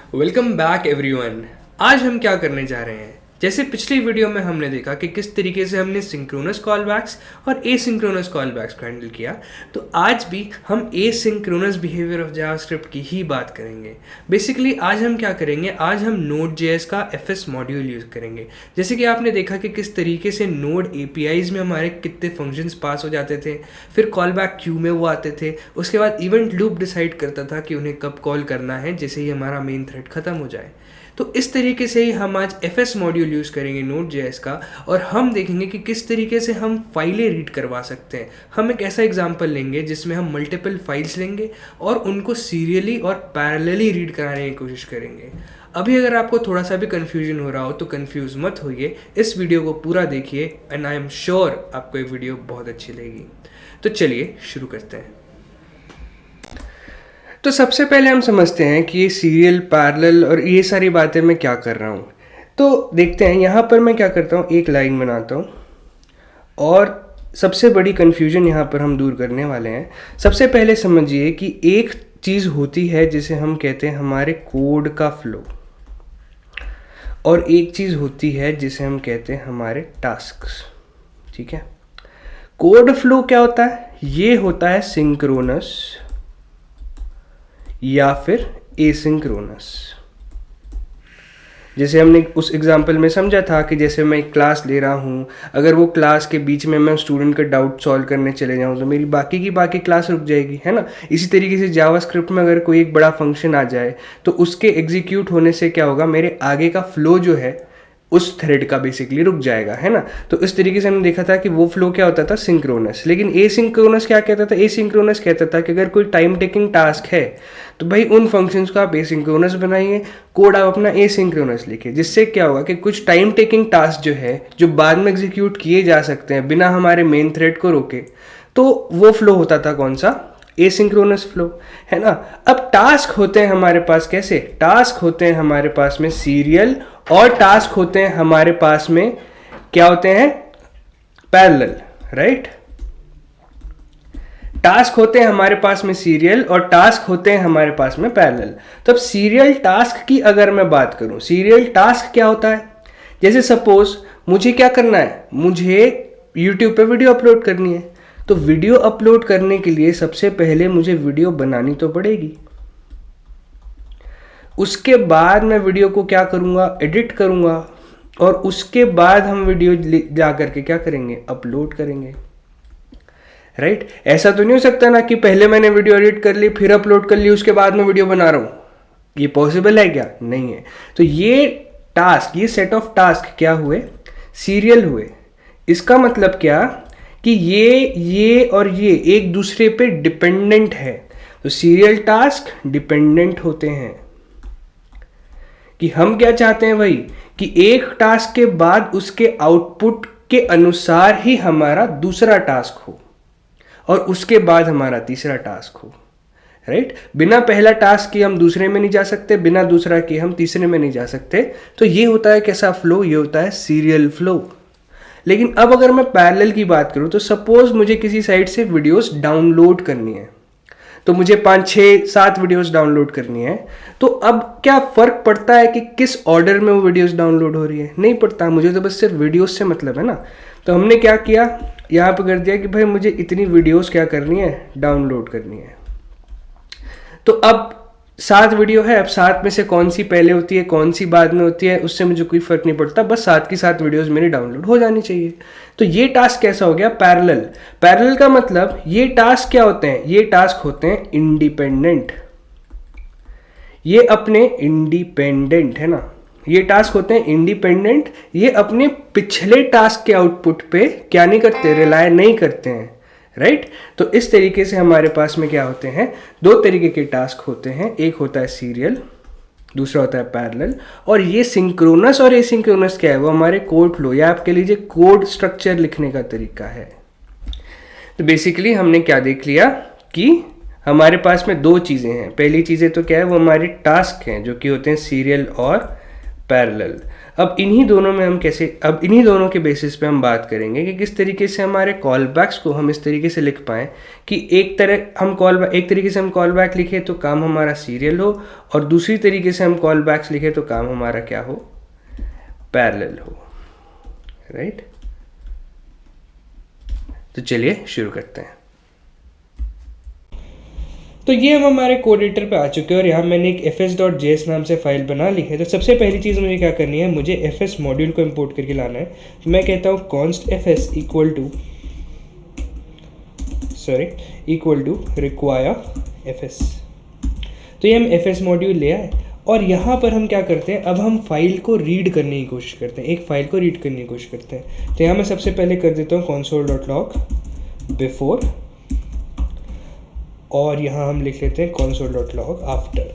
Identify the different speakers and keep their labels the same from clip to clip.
Speaker 1: Welcome back everyone. आज हम क्या करने जा रहे हैं, जैसे पिछली वीडियो में हमने देखा कि किस तरीके से हमने सिंक्रोनस कॉल बैक्स और एसिंक्रोनस कॉल बैक्स को हैंडल किया, तो आज भी हम एसिंक्रोनस बिहेवियर ऑफ जावास्क्रिप्ट की ही बात करेंगे। बेसिकली आज हम क्या करेंगे, आज हम Node.js का FS मॉड्यूल यूज़ करेंगे। जैसे कि आपने देखा कि किस तरीके से नोड APIs में हमारे कितने फंक्शंस पास हो जाते थे, फिर कॉल बैक क्यू में वो आते थे, उसके बाद इवेंट लूप डिसाइड करता था कि उन्हें कब कॉल करना है जैसे ही हमारा मेन थ्रेड ख़त्म हो जाए। तो इस तरीके से ही हम आज FS मॉड्यूल यूज़ करेंगे Node.js का, और हम देखेंगे कि किस तरीके से हम फाइलें रीड करवा सकते हैं। हम एक ऐसा एग्जांपल लेंगे जिसमें हम मल्टीपल फाइल्स लेंगे और उनको सीरियली और पैरेलली रीड कराने की कोशिश करेंगे। अभी अगर आपको थोड़ा सा भी कन्फ्यूजन हो रहा हो तो कन्फ्यूज मत होइए, इस वीडियो को पूरा देखिए एंड आई एम श्योर आपको ये वीडियो बहुत अच्छी लगेगी। तो चलिए शुरू करते हैं। तो सबसे पहले हम समझते हैं कि ये सीरियल, पैरेलल और ये सारी बातें मैं क्या कर रहा हूँ। तो देखते हैं, यहाँ पर मैं क्या करता हूँ, एक लाइन बनाता हूँ और सबसे बड़ी कन्फ्यूजन यहाँ पर हम दूर करने वाले हैं। सबसे पहले समझिए कि एक चीज़ होती है जिसे हम कहते हैं हमारे कोड का फ्लो, और एक चीज़ होती है जिसे हम कहते हैं हमारे टास्क्स। ठीक है, कोड फ्लो क्या होता है? ये होता है सिंक्रोनस या फिर एसिंक्रोनस। जैसे हमने उस एग्जांपल में समझा था कि जैसे मैं एक क्लास ले रहा हूँ, अगर वो क्लास के बीच में मैं स्टूडेंट का डाउट सॉल्व करने चले जाऊँ तो मेरी बाकी क्लास रुक जाएगी, है ना। इसी तरीके से जावास्क्रिप्ट में अगर कोई एक बड़ा फंक्शन आ जाए तो उसके एग्जीक्यूट होने से क्या होगा, मेरे आगे का फ्लो जो है उस थ्रेड का बेसिकली रुक जाएगा, है ना। तो इस तरीके से हमने देखा था कि वो फ्लो क्या होता था, सिंक्रोनस। लेकिन एसिंक्रोनस क्या कहता था? एसिंक्रोनस कहता था कि अगर कोई टाइम टेकिंग टास्क है तो भाई उन फंक्शंस को आप एसिंक्रोनस बनाइए, कोड आप अपना एसिंक्रोनस लिखिए, जिससे क्या होगा कि कुछ टाइम टेकिंग टास्क जो है जो बाद में एग्जीक्यूट किए जा सकते हैं बिना हमारे मेन थ्रेड को रोके, तो वो फ्लो होता था कौन सा, एसिंक्रोनस फ्लो, है ना। अब टास्क होते हैं हमारे पास कैसे, टास्क होते हैं हमारे पास में सीरियल, और टास्क होते हैं हमारे पास में क्या होते हैं, पैरेलल, राइट। टास्क होते हैं हमारे पास में सीरियल और टास्क होते हैं हमारे पास में पैरेलल। तो अब सीरियल टास्क की अगर मैं बात करूं, सीरियल टास्क क्या होता है? जैसे सपोज मुझे क्या करना है, मुझे YouTube पे वीडियो अपलोड करनी है, तो वीडियो अपलोड करने के लिए सबसे पहले मुझे वीडियो बनानी तो पड़ेगी। उसके बाद मैं वीडियो को क्या करूँगा, एडिट करूँगा, और उसके बाद हम वीडियो जा करके क्या करेंगे, अपलोड करेंगे, राइट। ऐसा तो नहीं हो सकता ना कि पहले मैंने वीडियो एडिट कर ली, फिर अपलोड कर ली, उसके बाद मैं वीडियो बना रहा हूँ। ये पॉसिबल है क्या? नहीं है। तो ये टास्क, ये सेट ऑफ टास्क क्या हुए, सीरियल हुए। इसका मतलब क्या कि ये और ये एक दूसरे पे डिपेंडेंट है। तो सीरियल टास्क डिपेंडेंट होते हैं। कि हम क्या चाहते हैं भाई, कि एक टास्क के बाद उसके आउटपुट के अनुसार ही हमारा दूसरा टास्क हो और उसके बाद हमारा तीसरा टास्क हो, राइट। बिना पहला टास्क किए हम दूसरे में नहीं जा सकते, बिना दूसरा किए हम तीसरे में नहीं जा सकते। तो ये होता है कैसा फ्लो, ये होता है सीरियल फ्लो। लेकिन अब अगर मैं पैरेलल की बात करूं, तो सपोज मुझे किसी साइट से वीडियोस डाउनलोड करनी है, तो मुझे 5, 6, 7 वीडियोस डाउनलोड करनी है। तो अब क्या फ़र्क पड़ता है कि किस ऑर्डर में वो वीडियोस डाउनलोड हो रही है? नहीं पड़ता, मुझे तो बस सिर्फ वीडियोस से मतलब है ना। तो हमने क्या किया, यहाँ पर कर दिया कि भाई मुझे इतनी वीडियोस क्या करनी है, डाउनलोड करनी है। तो अब 7 वीडियो है, अब 7 में से कौन सी पहले होती है, कौन सी बाद में होती है, उससे मुझे कोई फर्क नहीं पड़ता, बस 7 की 7 वीडियोस मेरी डाउनलोड हो जानी चाहिए। तो ये टास्क कैसा हो गया, पैरेलल। पैरेलल का मतलब ये टास्क क्या होते हैं, ये टास्क होते हैं इंडिपेंडेंट। ये अपने इंडिपेंडेंट, है ना, ये टास्क होते हैं इंडिपेंडेंट। ये अपने पिछले टास्क के आउटपुट पे क्या नहीं करते, रिलाय नहीं करते हैं, राइट। तो इस तरीके से हमारे पास में क्या होते हैं, 2 तरीके के टास्क होते हैं। एक होता है सीरियल, दूसरा होता है पैरेलल। और ये सिंक्रोनस और एसिंक्रोनस क्या है, वो हमारे कोड फ्लो या आप कह लीजिए कोड स्ट्रक्चर लिखने का तरीका है। तो बेसिकली हमने क्या देख लिया कि हमारे पास में 2 चीज़ें हैं। पहली चीज़ें तो क्या है, वो हमारे टास्क हैं जो कि होते हैं सीरियल और पैरेलल। अब इन्हीं दोनों में हम कैसे, अब इन्हीं दोनों के बेसिस पे हम बात करेंगे कि किस तरीके से हमारे कॉल बैक्स को हम इस तरीके से लिख पाएँ कि एक तरीके से हम कॉल बैक लिखें तो काम हमारा सीरियल हो, और दूसरी तरीके से हम कॉल बैक्स लिखें तो काम हमारा क्या हो, पैरेलल हो, राइट। तो चलिए शुरू करते हैं। तो ये हम हमारे कोड एडिटर पे आ चुके हैं और यहाँ मैंने एक fs.js नाम से फाइल बना ली है। तो सबसे पहली चीज़ मुझे क्या करनी है, मुझे fs मॉड्यूल को इंपोर्ट करके लाना है। तो मैं कहता हूँ const fs equal to require fs। तो ये हम fs मॉड्यूल ले आए और यहाँ पर हम क्या करते हैं, अब हम फाइल को रीड करने की कोशिश करते हैं, एक फाइल को रीड करने की कोशिश करते हैं। तो यहाँ मैं सबसे पहले कर देता हूँ console.log बिफोर, और यहाँ हम लिख लेते हैं console.log आफ्टर।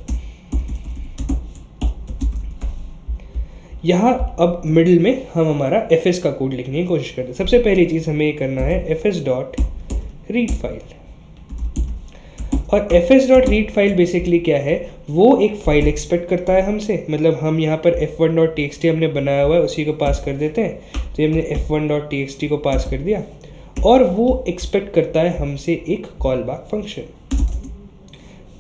Speaker 1: यहाँ अब मिडिल में हम हमारा fs का कोड लिखने की कोशिश करते हैं। सबसे पहली चीज़ हमें ये करना है fs.read फाइल, और fs.read फाइल बेसिकली क्या है, वो एक फाइल एक्सपेक्ट करता है हमसे। मतलब हम यहाँ पर f1.txt हमने बनाया हुआ है, उसी को पास कर देते हैं। तो हमने f1.txt को पास कर दिया और वो एक्सपेक्ट करता है हमसे एक कॉल बैक फंक्शन,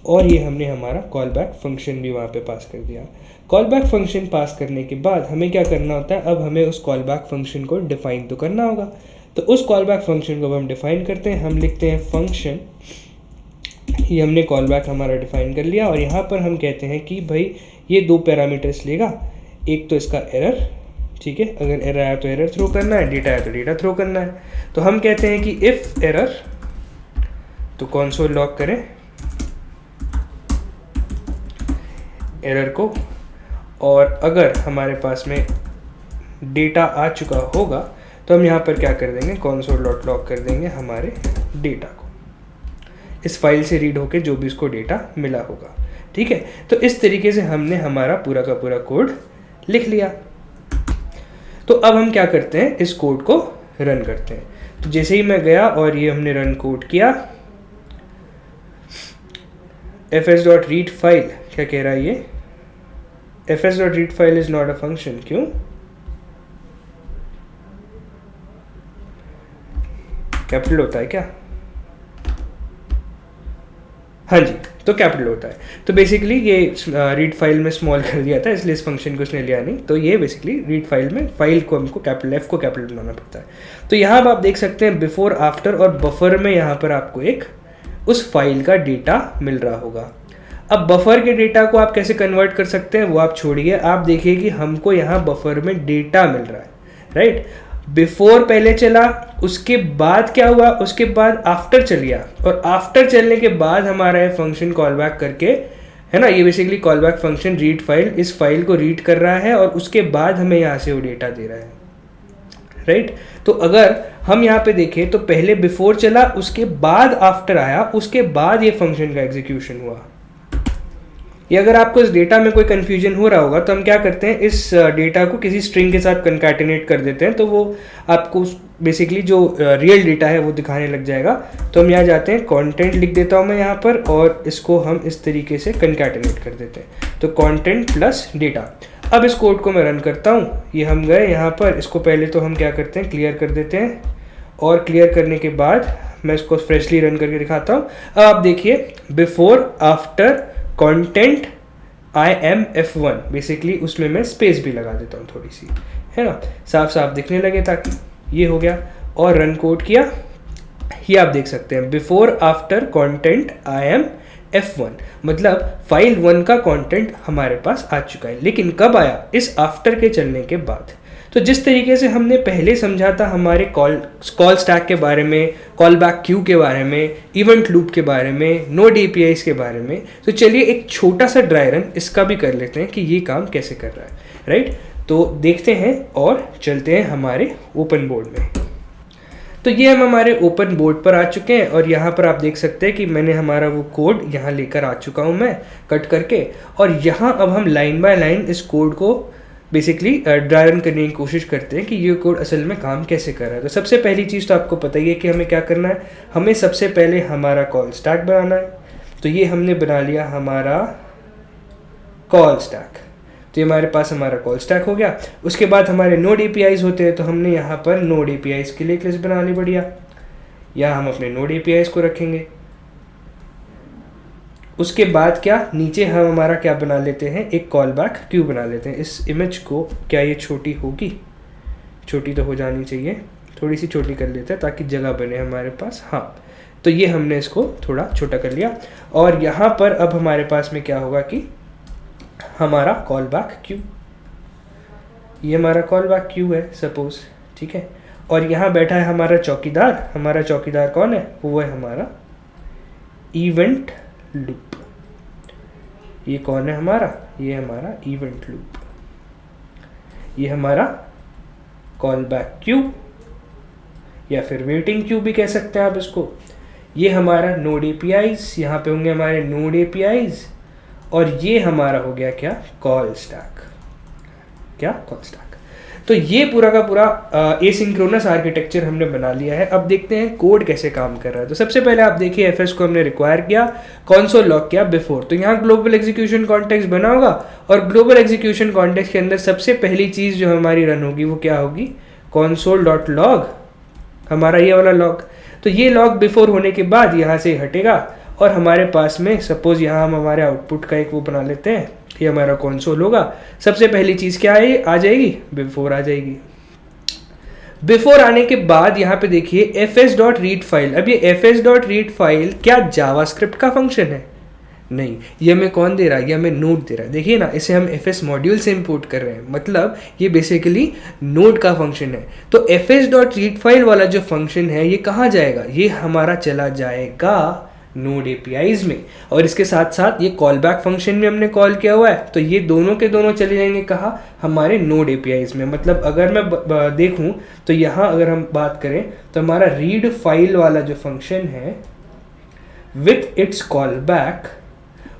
Speaker 1: और ये हमने हमारा कॉल बैक फंक्शन भी वहाँ पे पास कर दिया। कॉल बैक फंक्शन पास करने के बाद हमें क्या करना होता है, अब हमें उस कॉल बैक फंक्शन को डिफाइन तो करना होगा। तो उस कॉल बैक फंक्शन को हम डिफाइन करते हैं, हम लिखते हैं फंक्शन। ये हमने कॉल बैक हमारा डिफाइन कर लिया और यहाँ पर हम कहते हैं कि भाई ये दो पैरामीटर्स लेगा, एक तो इसका एरर, ठीक है, अगर एरर आया तो एरर थ्रो करना है, डेटा आया तो डेटा थ्रो करना है। तो हम कहते हैं कि इफ़ एरर, तो कंसोल लॉग करें एरर को, और अगर हमारे पास में डेटा आ चुका होगा तो हम यहाँ पर क्या कर देंगे, console.log कर देंगे हमारे डेटा को, इस फाइल से रीड होके जो भी उसको डेटा मिला होगा, ठीक है। तो इस तरीके से हमने हमारा पूरा का पूरा कोड लिख लिया। तो अब हम क्या करते हैं, इस कोड को रन करते हैं। तो जैसे ही मैं गया और ये हमने रन कोड किया, fs.read फाइल क्या कह रहा है, ये fs.read file is not a function. क्यों? कैपिटल होता है क्या? हाँ जी, तो कैपिटल होता है। तो बेसिकली ये रीड फाइल में स्मॉल कर दिया था, इसलिए इस फंक्शन को उसने लिया नहीं। तो ये बेसिकली रीड फाइल में फाइल को हमको कैपिटल F को कैपिटल बनाना पड़ता है। तो यहाँ अब आप देख सकते हैं बिफोर, आफ्टर और बफर में यहाँ पर आपको एक उस फाइल का डेटा मिल रहा होगा। अब बफर के डेटा को आप कैसे कन्वर्ट कर सकते हैं वो आप छोड़िए, आप देखिए कि हमको यहाँ बफर में डेटा मिल रहा है, राइट। बिफोर पहले चला, उसके बाद क्या हुआ, उसके बाद आफ्टर चल गया, और आफ्टर चलने के बाद हमारा ये फंक्शन कॉल बैक करके, है ना, ये basically call back function read file, इस फाइल को रीड कर रहा है और उसके बाद हमें यहाँ से वो डेटा दे रहा है, राइट। तो अगर हम यहाँ पे देखें तो पहले बिफोर चला, उसके बाद आफ्टर आया, उसके बाद ये फंक्शन का एग्जीक्यूशन हुआ। ये अगर आपको इस डेटा में कोई कंफ्यूजन हो रहा होगा तो हम क्या करते हैं, इस डेटा को किसी स्ट्रिंग के साथ कंकैटिनेट कर देते हैं, तो वो आपको बेसिकली जो रियल डेटा है वो दिखाने लग जाएगा। तो हम यहाँ जाते हैं, कंटेंट लिख देता हूँ मैं यहाँ पर, और इसको हम इस तरीके से कंकैटिनेट कर देते हैं। तो कंटेंट प्लस डेटा। अब इस कोड को मैं रन करता हूँ, ये हम गए यहाँ पर, इसको पहले तो हम क्या करते हैं, क्लियर कर देते हैं, और क्लियर करने के बाद मैं इसको फ्रेशली रन करके दिखाता हूँ। अब आप देखिए, before after content IMF1, basically उसमें मैं स्पेस भी लगा देता हूँ थोड़ी सी, है ना, साफ साफ दिखने लगे, ताकि ये हो गया। और रन कोड किया, ये आप देख सकते हैं बिफोर आफ्टर कंटेंट IMF1, मतलब फाइल 1 का कंटेंट हमारे पास आ चुका है। लेकिन कब आया, इस आफ्टर के चलने के बाद। तो जिस तरीके से हमने पहले समझा था हमारे कॉल स्टैक के बारे में, कॉल बैक क्यू के बारे में, इवेंट लूप के बारे में, नोड APIs के बारे में, तो चलिए एक छोटा सा ड्राई रन इसका भी कर लेते हैं कि ये काम कैसे कर रहा है, राइट। तो देखते हैं और चलते हैं हमारे ओपन बोर्ड में। तो ये हम हमारे ओपन बोर्ड पर आ चुके हैं और यहाँ पर आप देख सकते हैं कि मैंने हमारा वो कोड यहाँ लेकर आ चुका हूँ मैं कट करके, और यहाँ अब हम लाइन बाय लाइन इस कोड को बेसिकली ड्राई रन करने की कोशिश करते हैं कि ये कोड असल में काम कैसे कर रहा है। तो सबसे पहली चीज़ तो आपको पता ही है कि हमें क्या करना है, हमें सबसे पहले हमारा कॉल स्टैक बनाना है। तो ये हमने बना लिया हमारा कॉल स्टैक। तो ये हमारे पास हमारा कॉल स्टैक हो गया। उसके बाद हमारे नोड एपीआईज होते हैं, तो हमने यहाँ पर नोड एपीआईज के लिए एक लिस्ट बना ली बढ़िया। यहाँ हम अपने नोड एपीआईज को रखेंगे। उसके बाद क्या, नीचे हम हमारा क्या बना लेते हैं, एक कॉल बैक क्यू बना लेते हैं। इस इमेज को, क्या ये छोटी होगी, छोटी तो हो जानी चाहिए, थोड़ी सी छोटी कर लेते हैं ताकि जगह बने हमारे पास। हाँ, तो ये हमने इसको थोड़ा छोटा कर लिया। और यहाँ पर अब हमारे पास में क्या होगा कि हमारा कॉल बैक क्यू, ये हमारा कॉल बैक क्यू है सपोज, ठीक है। और यहाँ बैठा है हमारा चौकीदार। हमारा चौकीदार कौन है, वो है हमारा इवेंट लूप। ये कौन है हमारा, ये हमारा इवेंट लूप। ये हमारा कॉल बैक क्यू या फिर वेटिंग क्यू भी कह सकते हैं आप इसको। ये हमारा नोड एपीआईज, यहाँ पे होंगे हमारे नोड एपीआईज। और ये हमारा हो गया क्या, कॉल स्टैक। क्या, कॉल स्टैक। तो ये पूरा का पूरा एसिंक्रोनस आर्किटेक्चर हमने बना लिया है। अब देखते हैं कोड कैसे काम कर रहा है। तो सबसे पहले आप देखिए, एफएस को हमने रिक्वायर किया, कंसोल लॉग किया बिफोर। तो यहाँ ग्लोबल एग्जीक्यूशन कॉन्टेक्स्ट बना होगा, और ग्लोबल एग्जीक्यूशन कॉन्टेक्स्ट के अंदर सबसे पहली चीज जो हमारी रन होगी वो क्या होगी, कंसोल डॉट लॉग, हमारा ये वाला लॉग। तो ये लॉग बिफोर होने के बाद यहाँ से हटेगा, और हमारे पास में सपोज यहाँ हम हमारे आउटपुट का एक वो बना लेते हैं, ये हमारा कंसोल होगा। सबसे पहली चीज क्या है, आ जाएगी, बिफोर आ जाएगी। बिफोर आने के बाद यहाँ पे देखिए fs.read फाइल। अब ये fs.read फाइल क्या जावास्क्रिप्ट का फंक्शन है, नहीं, ये हमें कौन दे रहा है, ये हमें नोड दे रहा है। देखिए ना, इसे हम fs मॉड्यूल से इंपोर्ट कर रहे हैं, मतलब ये बेसिकली नोड का फंक्शन है। तो fs.read फाइल वाला जो फंक्शन है ये कहाँ जाएगा, ये हमारा चला जाएगा नोड एपीआईज में। और इसके साथ साथ ये कॉल बैक फंक्शन में हमने कॉल किया हुआ है, तो ये दोनों के दोनों चले जाएंगे कहाँ, हमारे नोड एपीआईज में। मतलब अगर मैं देखूं तो यहाँ अगर हम बात करें तो हमारा रीड फाइल वाला जो फंक्शन है विथ इट्स कॉल बैक,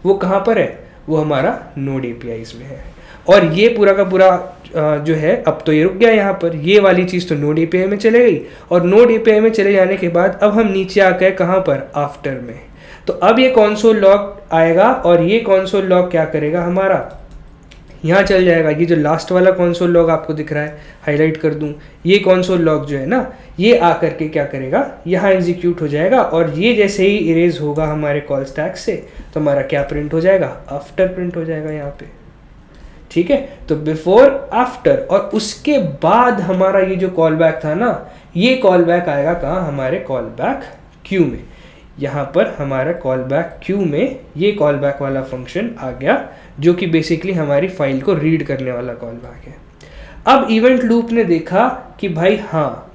Speaker 1: वो कहाँ पर है, वो हमारा नोड एपीआईज में है। और ये पूरा का पूरा जो है, अब तो ये रुक गया यहाँ पर, ये वाली चीज़ तो नोड एपीआई में चले गई। और नोड एपीआई में चले जाने के बाद अब हम नीचे आ गए कहाँ पर, आफ्टर में। तो अब ये कंसोल लॉग आएगा, और ये कंसोल लॉग क्या करेगा, हमारा यहाँ चल जाएगा। ये जो लास्ट वाला कंसोल लॉग आपको दिख रहा है, हाईलाइट कर दूँ, ये कंसोल लॉग जो है ना, ये आकर के क्या करेगा, यहाँ एग्जीक्यूट हो जाएगा। और ये जैसे ही इरेज होगा हमारे कॉल स्टैक से, तो हमारा क्या प्रिंट हो जाएगा, आफ्टर प्रिंट हो जाएगा यहाँ पे, ठीक है। तो बिफोर, आफ्टर, और उसके बाद हमारा ये जो कॉल बैक था ना, ये कॉल बैक आएगा कहाँ, हमारे कॉल बैक क्यू में। यहाँ पर हमारा कॉल बैक क्यू में ये कॉल बैक वाला फंक्शन आ गया, जो कि बेसिकली हमारी फाइल को रीड करने वाला कॉल बैक है। अब इवेंट लूप ने देखा कि भाई हाँ,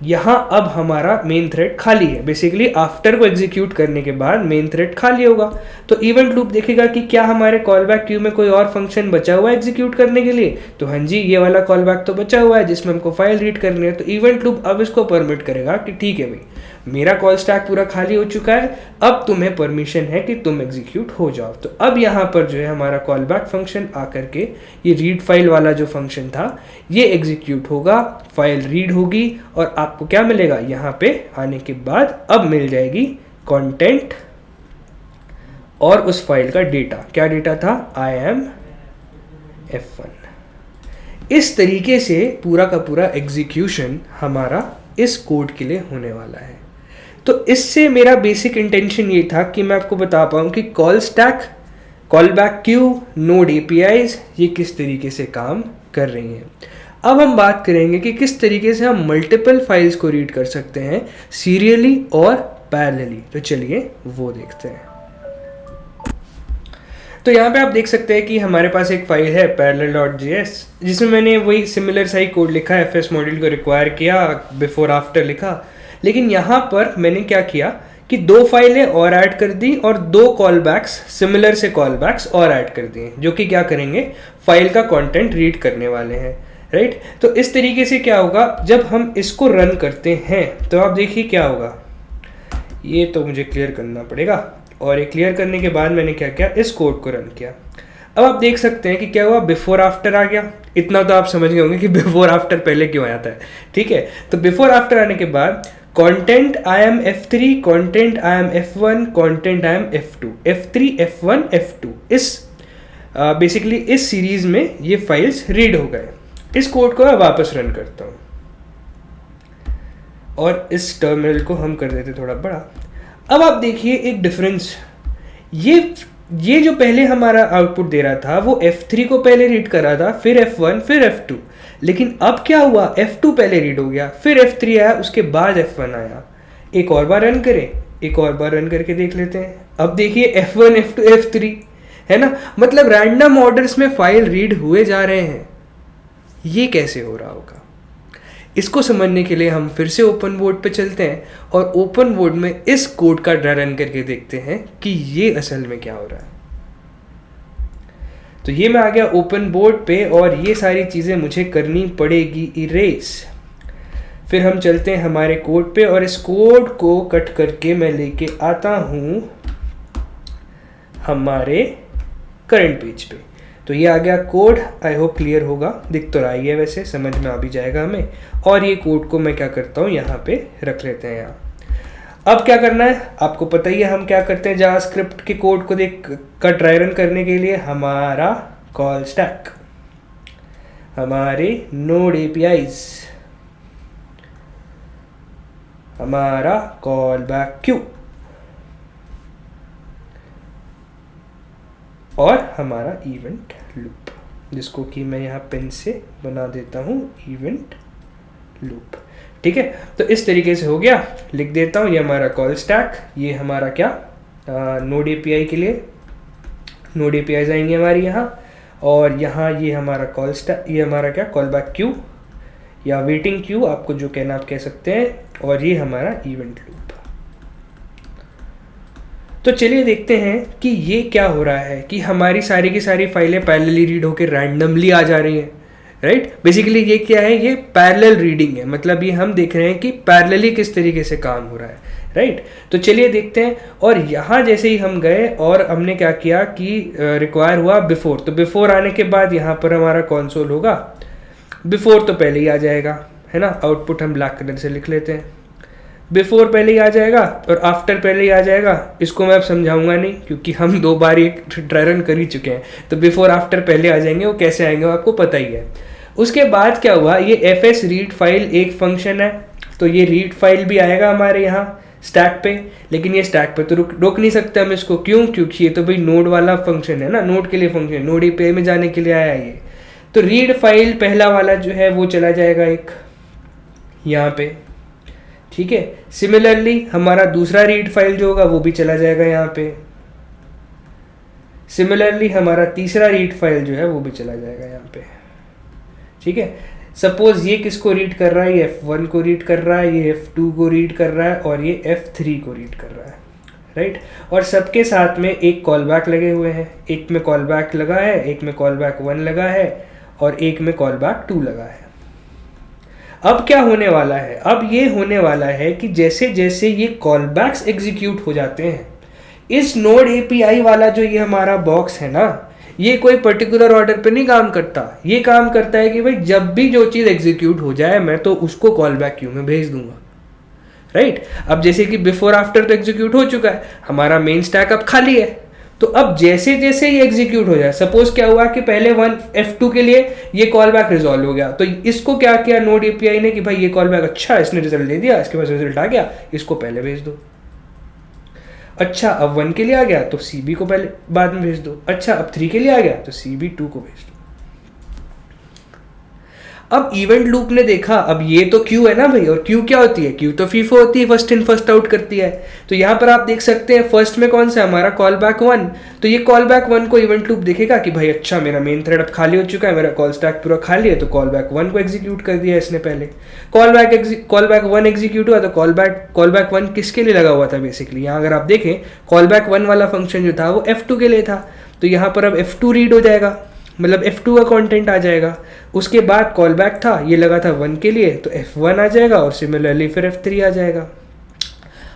Speaker 1: यहाँ अब हमारा मेन थ्रेड खाली है। बेसिकली आफ्टर को एग्जीक्यूट करने के बाद मेन थ्रेड खाली होगा, तो इवेंट लूप देखेगा कि क्या हमारे कॉल बैक क्यू में कोई और फंक्शन बचा हुआ है एग्जीक्यूट करने के लिए। तो हाँ जी, ये वाला कॉल बैक तो बचा हुआ है जिसमें हमको फाइल रीड करनी है। तो इवेंट लूप अब इसको परमिट करेगा कि ठीक है भाई, मेरा कॉल स्टैक पूरा खाली हो चुका है, अब तुम्हें परमिशन है कि तुम एग्जीक्यूट हो जाओ। तो अब यहाँ पर जो है हमारा कॉल बैक फंक्शन आकर के ये रीड फाइल वाला जो फंक्शन था ये एग्जीक्यूट होगा, फाइल रीड होगी, और आपको क्या मिलेगा, यहाँ पे आने के बाद अब मिल जाएगी कंटेंट और उस फाइल का डेटा। क्या डेटा था, IAMF1। इस तरीके से पूरा का पूरा एग्जीक्यूशन हमारा इस कोड के लिए होने वाला है। तो इससे मेरा बेसिक इंटेंशन ये था कि मैं आपको बता पाऊँ कि call stack, call back Q, node APIs ये किस तरीके से काम कर रही हैं। अब हम बात करेंगे कि किस तरीके से हम मल्टीपल फाइल्स को रीड कर सकते हैं, सीरियली और पैरेलली। तो चलिए वो देखते हैं। तो यहाँ पे आप देख सकते हैं कि हमारे पास एक फाइल है parallel.js, जिसमें मैंने वही सिमिलर सा ही कोड लिखा है, fs मॉड्यूल को रिक्वायर किया, बिफोर आफ्टर लिखा। लेकिन यहाँ पर मैंने क्या किया कि दो फाइलें और ऐड कर दी और दो कॉल बैक्स, सिमिलर से कॉल बैक्स और ऐड कर दिए, जो कि क्या करेंगे, फाइल का कंटेंट रीड करने वाले हैं, राइट। तो इस तरीके से क्या होगा, जब हम इसको रन करते हैं तो आप देखिए क्या होगा। ये तो मुझे क्लियर करना पड़ेगा, और ये क्लियर करने के बाद मैंने क्या किया, इस कोड को रन किया। अब आप देख सकते हैं कि क्या हुआ, बिफोर आफ्टर आ गया। इतना तो आप समझ गए होंगे कि बिफोर आफ्टर पहले क्यों आता है, ठीक है। तो बिफोर आफ्टर आने के बाद content IAMF3, content IAMF1, content IAMF2, F3, F1, F2, इस बेसिकली इस सीरीज़ में ये फाइल्स रीड हो गए। इस कोड को मैं वापस रन करता हूँ और इस टर्मिनल को हम कर देते थोड़ा बड़ा। अब आप देखिए एक डिफरेंस, ये जो पहले हमारा आउटपुट दे रहा था वो F3 को पहले रीड कर रहा था, फिर F1 फिर F2, लेकिन अब क्या हुआ, F2 पहले रीड हो गया, फिर F3 आया, उसके बाद F1 आया। एक और बार रन करें, एक और बार रन करके देख लेते हैं। अब देखिए F1 F2 F3 है ना, मतलब रैंडम ऑर्डर्स में फाइल रीड हुए जा रहे हैं। ये कैसे हो रहा होगा, इसको समझने के लिए हम फिर से ओपन बोर्ड पे चलते हैं और ओपन बोर्ड में इस कोड का रन करके देखते हैं कि ये असल में क्या हो रहा है। तो ये मैं आ गया ओपन बोर्ड पे और ये सारी चीज़ें मुझे करनी पड़ेगी इरेज। फिर हम चलते हैं हमारे कोड पे और इस कोड को कट करके मैं लेके आता हूँ हमारे करंट पेज पे। तो ये आ गया कोड, आई होप क्लियर होगा, दिख तो रहा ही है, वैसे समझ में आ भी जाएगा हमें। और ये कोड को मैं क्या करता हूँ यहाँ पे रख लेते हैं यहाँ। अब क्या करना है आपको पता ही है, हम क्या करते हैं जावास्क्रिप्ट के कोड को का ट्राई रन करने के लिए हमारा कॉल स्टैक, हमारे नोड एपीआईज, हमारा कॉल बैक क्यू और हमारा इवेंट लूप, जिसको कि मैं यहाँ पेन से बना देता हूँ इवेंट लूप। ठीक है, तो इस तरीके से हो गया। लिख देता हूँ ये हमारा कॉल स्टैक, ये हमारा क्या नोड एपीआई के लिए नोड एपीआई आएंगे हमारी यहाँ, और यहाँ ये हमारा कॉल स्टैक, ये हमारा क्या कॉल बैक क्यू या वेटिंग क्यू, आपको जो कहना आप कह सकते हैं, और ये हमारा इवेंट लूप। तो चलिए देखते हैं कि ये क्या हो रहा है कि हमारी सारी की सारी फाइलें पैरेलली रीड होकर रैंडमली आ जा रही हैं, राइट। बेसिकली ये क्या है, ये पैरेलल रीडिंग है, मतलब ये हम देख रहे हैं कि पैरेलली किस तरीके से काम हो रहा है, राइट। तो चलिए देखते हैं। और यहाँ जैसे ही हम गए और हमने क्या किया कि रिक्वायर हुआ बिफोर, तो बिफोर आने के बाद यहाँ पर हमारा कंसोल होगा, बिफोर तो पहले ही आ जाएगा, है ना। आउटपुट हम ब्लैक कलर से लिख लेते हैं, बिफोर पहले ही आ जाएगा और आफ्टर पहले ही आ जाएगा। इसको मैं अब समझाऊंगा नहीं क्योंकि हम 2 बार एक ट्राई रन कर ही चुके हैं, तो बिफोर आफ्टर पहले आ जाएंगे, वो कैसे आएंगे वो आपको पता ही है। उसके बाद क्या हुआ, ये fs रीड फाइल एक फंक्शन है, तो ये रीड फाइल भी आएगा हमारे यहाँ स्टैक पे, लेकिन ये स्टैक पे तो रोक नहीं सकते हम इसको, क्यों, क्योंकि ये तो भाई नोड वाला फंक्शन है ना, नोड के लिए फंक्शन, नोड एपीआई में जाने के लिए आया ये। तो रीड फाइल पहला वाला जो है वो चला जाएगा एक यहाँ पे, ठीक है। सिमिलरली हमारा दूसरा रीड फाइल जो होगा वो भी चला जाएगा यहाँ पे, सिमिलरली हमारा तीसरा रीड फाइल जो है वो भी चला जाएगा यहाँ पे, ठीक है। सपोज ये किसको रीड कर रहा है, ये F1 को रीड कर रहा है, ये F2 को रीड कर रहा है और ये F3 को रीड कर रहा है, राइट। और सबके साथ में एक कॉल बैक लगे हुए हैं, एक में कॉल बैक लगा है, एक में कॉल बैक 1 लगा है और एक में कॉल बैक 2 लगा है। अब क्या होने वाला है, अब ये होने वाला है कि जैसे जैसे ये कॉल बैक्स एग्जीक्यूट हो जाते हैं, इस नोड एपीआई वाला जो ये हमारा बॉक्स है ना, ये कोई पर्टिकुलर ऑर्डर पे नहीं काम करता। ये काम करता है कि भाई जब भी जो चीज़ एग्जीक्यूट हो जाए मैं तो उसको कॉल बैक क्यू में भेज दूंगा, राइट। अब जैसे कि बिफोर आफ्टर तो एग्जीक्यूट हो चुका है, हमारा मेन स्टैक अब खाली है, तो अब जैसे जैसे ये एग्जीक्यूट हो जाए, सपोज क्या हुआ कि पहले F2 के लिए ये कॉल बैक रिजॉल्व हो गया, तो इसको क्या किया नोड एपीआई ने कि भाई ये कॉल बैक अच्छा इसने रिजल्ट दे दिया, इसके पास रिजल्ट आ गया, इसको पहले भेज दो। अच्छा अब 1 के लिए आ गया तो CB को पहले बाद में भेज दो। अच्छा अब 3 के लिए आ गया तो CB2 को भेज दो। अब इवेंट लूप ने देखा, अब ये तो क्यू है ना भाई, और क्यू क्या होती है, क्यू तो फीफो होती है, फर्स्ट इन फर्स्ट आउट करती है। तो यहाँ पर आप देख सकते हैं फर्स्ट में कौन सा हमारा कॉल बैक 1, तो ये कॉल बैक 1 को इवेंट लूप देखेगा कि भाई अच्छा मेरा मेन थ्रेड अब खाली हो चुका है, मेरा कॉल स्टैक पूरा खाली है, तो कॉल बैक 1 को एग्जीक्यूट कर दिया इसने पहले। कॉल बैक 1 एग्जीक्यूट हुआ तो कॉल बैक 1 किसके लिए लगा हुआ था, बेसिकली यहाँ अगर आप देखें कॉल बैक 1 वाला फंक्शन जो था वो F2 के लिए था, तो यहाँ पर अब F2 रीड हो जाएगा, मतलब F2 का कंटेंट आ जाएगा। उसके बाद कॉल बैक था, ये लगा था 1 के लिए, तो F1 आ जाएगा और सिमिलरली फिर F3 आ जाएगा।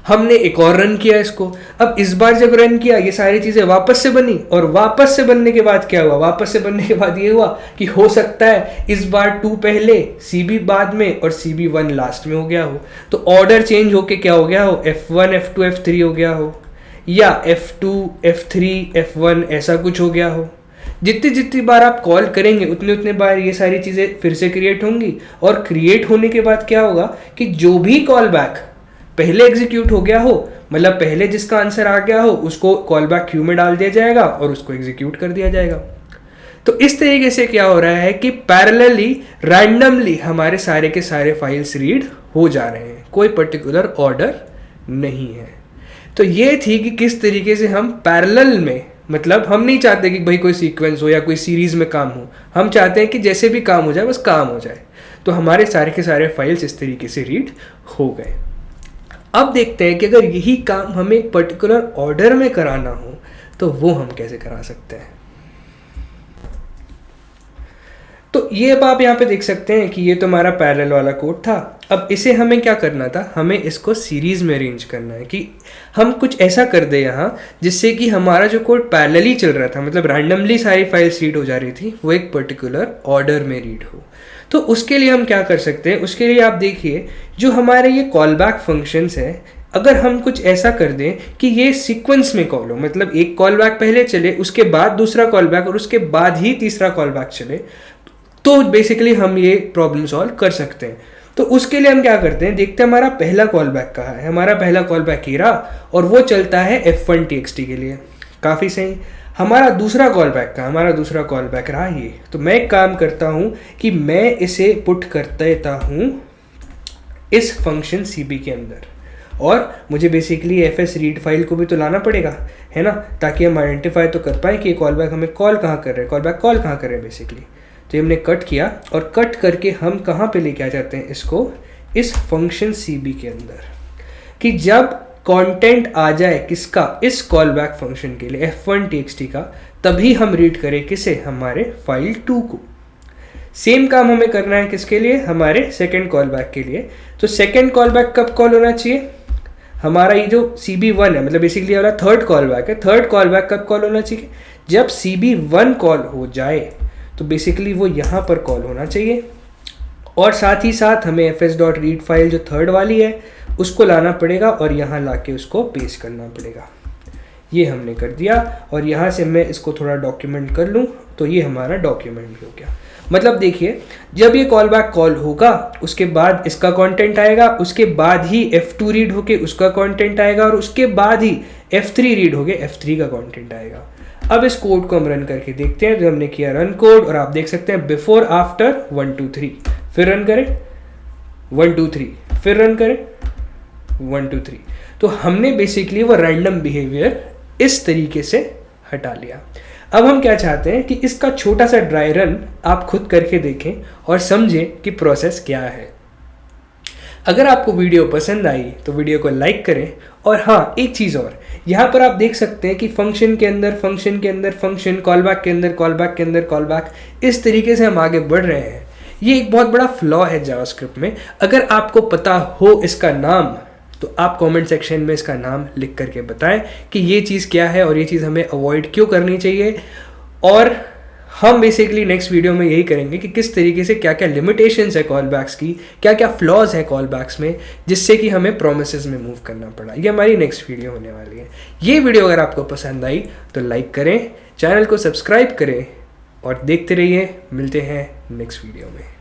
Speaker 1: हमने एक और रन किया इसको। अब इस बार जब रन किया ये सारी चीज़ें वापस से बनी, और वापस से बनने के बाद क्या हुआ, वापस से बनने के बाद ये हुआ कि हो सकता है इस बार 2 पहले CB बाद में और CB1 लास्ट में हो गया हो, तो ऑर्डर चेंज होके क्या हो गया हो, F1 F2 F3 हो गया हो, या F2 F3 F1 ऐसा कुछ हो गया हो। जितनी जितनी बार आप कॉल करेंगे उतने उतने बार ये सारी चीज़ें फिर से क्रिएट होंगी, और क्रिएट होने के बाद क्या होगा कि जो भी कॉल बैक पहले एग्जीक्यूट हो गया हो, मतलब पहले जिसका आंसर आ गया हो, उसको कॉल बैक क्यू में डाल दिया जाएगा और उसको एग्जीक्यूट कर दिया जाएगा। तो इस तरीके से क्या हो रहा है कि पैरेलली रैंडमली हमारे सारे के सारे फाइल्स रीड हो जा रहे हैं, कोई पर्टिकुलर ऑर्डर नहीं है। तो ये थी कि किस तरीके से हम पैरेलल में, मतलब हम नहीं चाहते कि भाई कोई सीक्वेंस हो या कोई सीरीज में काम हो, हम चाहते हैं कि जैसे भी काम हो जाए बस काम हो जाए। तो हमारे सारे के सारे फाइल्स इस तरीके से रीड हो गए। अब देखते हैं कि अगर यही काम हमें एक पर्टिकुलर ऑर्डर में कराना हो तो वो हम कैसे करा सकते हैं। तो ये अब आप यहाँ पे देख सकते हैं कि ये तो हमारा पैरेलल वाला कोड था। अब इसे हमें क्या करना था, हमें इसको सीरीज में अरेंज करना है कि हम कुछ ऐसा कर दे यहाँ जिससे कि हमारा जो कोड पैरेलली चल रहा था, मतलब रैंडमली सारी फाइल्स रीड हो जा रही थी, वो एक पर्टिकुलर ऑर्डर में रीड हो। तो उसके लिए हम क्या कर सकते हैं, उसके लिए आप देखिए जो हमारे ये कॉल बैक फंक्शंस है, अगर हम कुछ ऐसा कर दें कि ये सीक्वेंस में कॉल हो, मतलब एक कॉल बैक पहले चले, उसके बाद दूसरा कॉल बैक और उसके बाद ही तीसरा कॉल बैक चले, तो बेसिकली हम ये प्रॉब्लम सॉल्व कर सकते हैं। तो उसके लिए हम क्या करते हैं, देखते हैं हमारा पहला कॉल बैक कहाँ है। हमारा पहला कॉल बैक ये रहा और वो चलता है f1txt के लिए, काफ़ी सही। हमारा दूसरा कॉल बैक का, हमारा दूसरा कॉल बैक रहा ये। तो मैं एक काम करता हूँ कि मैं इसे पुट कर देता हूँ इस फंक्शन cb के अंदर, और मुझे बेसिकली fs रीड फाइल को भी तो लाना पड़ेगा, है ना, ताकि हम आइडेंटिफाई तो कर पाए कि कॉल बैक हमें कॉल कहाँ कर रहे हैं, कॉल बैक कॉल कहाँ कर रहे हैं बेसिकली। तो हमने कट किया और कट करके हम कहाँ पे लेके आ जाते हैं इसको, इस फंक्शन cb के अंदर, कि जब कंटेंट आ जाए किसका, इस कॉल बैक फंक्शन के लिए f1txt का, तभी हम रीड करें किसे, हमारे फाइल 2 को। सेम काम हमें करना है किसके लिए, हमारे सेकेंड कॉल बैक के लिए। तो सेकेंड कॉल बैक कब कॉल होना चाहिए, हमारा ये जो cb1 है, मतलब बेसिकली वाला थर्ड कॉल बैक है, थर्ड कॉल बैक कब कॉल होना चाहिए, जब cb1 कॉल हो जाए, तो बेसिकली वो यहाँ पर कॉल होना चाहिए। और साथ ही साथ हमें fs.read फाइल जो थर्ड वाली है उसको लाना पड़ेगा और यहाँ लाके उसको पेस्ट करना पड़ेगा। ये हमने कर दिया, और यहाँ से मैं इसको थोड़ा डॉक्यूमेंट कर लूँ तो ये हमारा डॉक्यूमेंट हो गया। मतलब देखिए, जब ये कॉल बैक कॉल होगा उसके बाद इसका कंटेंट आएगा, उसके बाद ही f2 रीड होके उसका कंटेंट आएगा, और उसके बाद ही f3 रीड होके f3 का कंटेंट आएगा। अब इस कोड को हम रन करके देखते हैं। जो हमने किया रन कोड, और आप देख सकते हैं बिफोर आफ्टर 1 2 3, फिर रन करें 1 2 3, फिर रन करें 1 2 3। तो हमने बेसिकली वो रैंडम बिहेवियर इस तरीके से हटा लिया। अब हम क्या चाहते हैं कि इसका छोटा सा ड्राई रन आप खुद करके देखें और समझें कि प्रोसेस क्या है। अगर आपको वीडियो पसंद आई तो वीडियो को लाइक करें, और हाँ एक चीज़ और, यहाँ पर आप देख सकते हैं कि फंक्शन के अंदर फंक्शन के अंदर फंक्शन, कॉल बैक के अंदर कॉल बैक के अंदर कॉल बैक, इस तरीके से हम आगे बढ़ रहे हैं। ये एक बहुत बड़ा फ्लॉ है जावास्क्रिप्ट में। अगर आपको पता हो इसका नाम तो आप कमेंट सेक्शन में इसका नाम लिख करके बताएं कि ये चीज़ क्या है और ये चीज़ हमें अवॉइड क्यों करनी चाहिए। और हम बेसिकली नेक्स्ट वीडियो में यही करेंगे कि किस तरीके से क्या क्या लिमिटेशंस है कॉल बैक्स की, क्या क्या फ्लॉज है कॉल बैक्स में, जिससे कि हमें प्रोमिसेस में मूव करना पड़ा। ये हमारी नेक्स्ट वीडियो होने वाली है। ये वीडियो अगर आपको पसंद आई तो लाइक करें, चैनल को सब्सक्राइब करें और देखते रहिए। मिलते हैं नेक्स्ट वीडियो में।